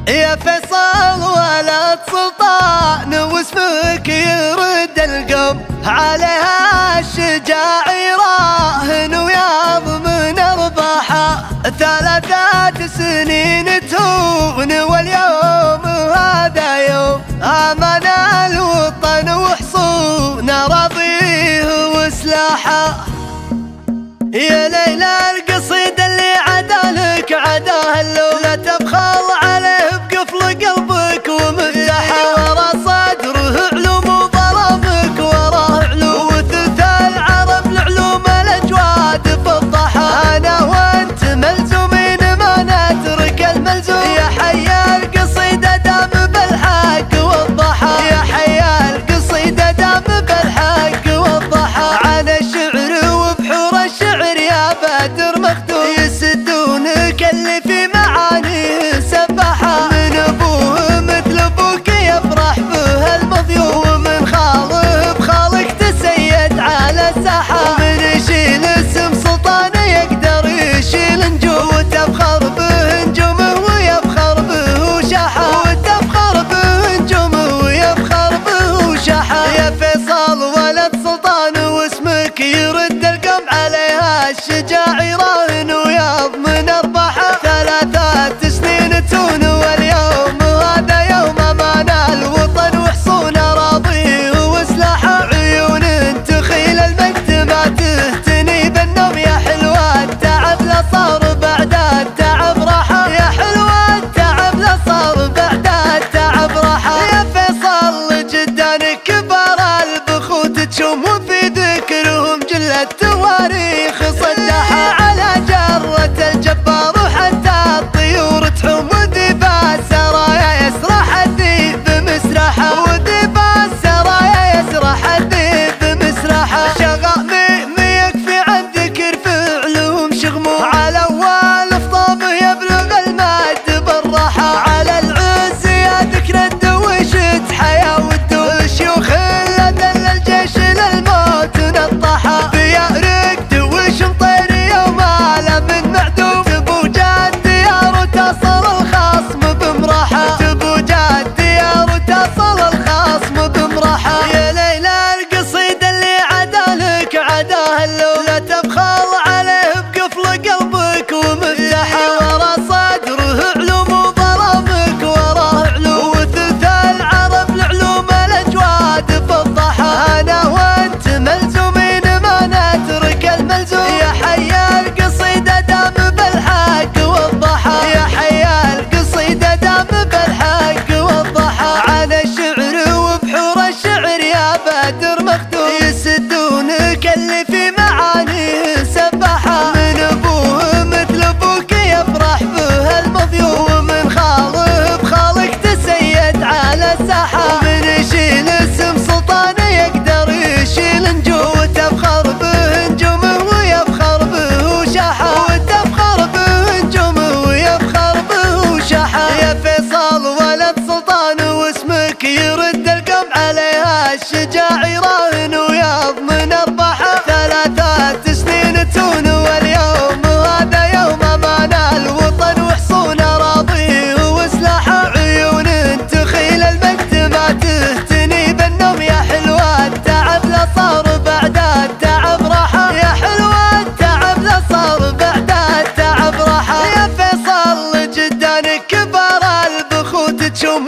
يا فيصل ولد سلطان واسمك يرد القلب، عليها الشجاع يراهن ويضمن ارباحه. 3 سنين تهون واليوم هذا يوم امان الوطن وحصون راضيه وسلاحه. يا ليلى القصيد اللي عدالك عداه اللون، لا تبخل عليه بقفل قلبك ومفتاحه. ورا صدره علوم وظلامك وراه علوم، وثلث العرب العلوم الاجواد فضحها. انا وانت ملزومين ما نترك الملزوم، يا حي القصيده دام بالحق والضحى. يا حي القصيده دام بالحق والضحى. عن الشعر وبحور الشعر يا بدر مختوم، يسدونك اللي في معانيه سبحه. من ابوه مثل ابوك يفرح به المضيوم، ومن خاله بخالك تسيد على الساحه. ومن يشيل اسم سلطان يقدر يشيل نجوم، وتفخر به نجومه ويفخر به وشاحه. وتفخر به نجومه ويفخر به وشاحه. يا فيصل ولد سلطان واسمك يرد القلب، عليها الشجاع يراهن ويضمن ارباحه. 3 سنين تون واليوم هذا يوم امان الوطن وحصون راضيه وسلاحه. عيون تخيل المجد ما تهتني بالنوم، يا حلوة التعب لا صار بعد التعب راحه. يا حلوة التعب لا صار بعد التعب راحه. يا فيصل جدا كبار البخوت تشوم، وفي ذكرهم جل التواريخ صدحها. على جرة الجبار وحتى الطيور تحوم، وذيب السرايا يسرح الذيب مسرحه. وذيب السرايا يسرح الذيب مسرحه. شغامي يكفي عن ذكر فعلهم شغمو، على اول فطامه يبلغ المجد بالراحه. على العز يا ذكر الدويش تحيا والدوش، شيوخ الاذل الجيش للموت نطحه. بيأرق دويش مطير يوم لا من معدوم، تبوجات ديار وتصل الخصم بمراحه. تبوجات ديار وتصل الخصم بمراحه. يا ليلى القصيد اللي عدالك عداه اللون، لا تبخل عليه بقفل قلبك ومفتاحه. ورا صدره علوم وظلامك وراه علوم، وثلث العرب العلوم الاجواد فضحها. انا وانت ملزومين ما نترك الملزوم، يا حي القصيده دام بالحق والضحى. يا حي القصيده دام بالحق والضحى. عن الشعر وبحور الشعر يا بدر مختوم، يسدونك اللي في معانيه سبحه. من ابوه مثل ابوك يفرح به المضيوم، ومن خاله بخالك تسيد على الساحه. ومن يشيل اسم سلطان يقدر يشيل نجوم، وتفخر به نجومه ويفخر به وشاحه. وتفخر به نجومه ويفخر به وشاحه. يا فيصل ولد سلطان واسمك يرد القلب، عليها الشجاع يراهن ويضمن ارباحه. 3 سنين تون واليوم هذا يوم امان الوطن وحصون راضيه وسلاحه. عيون تخيل المجد ما تهتني بالنوم، يا حلوة التعب لا صار بعد التعب راحه. يا حلوة التعب لا صار بعد التعب راحه. يا فيصل جدا كبار البخوت تشوم،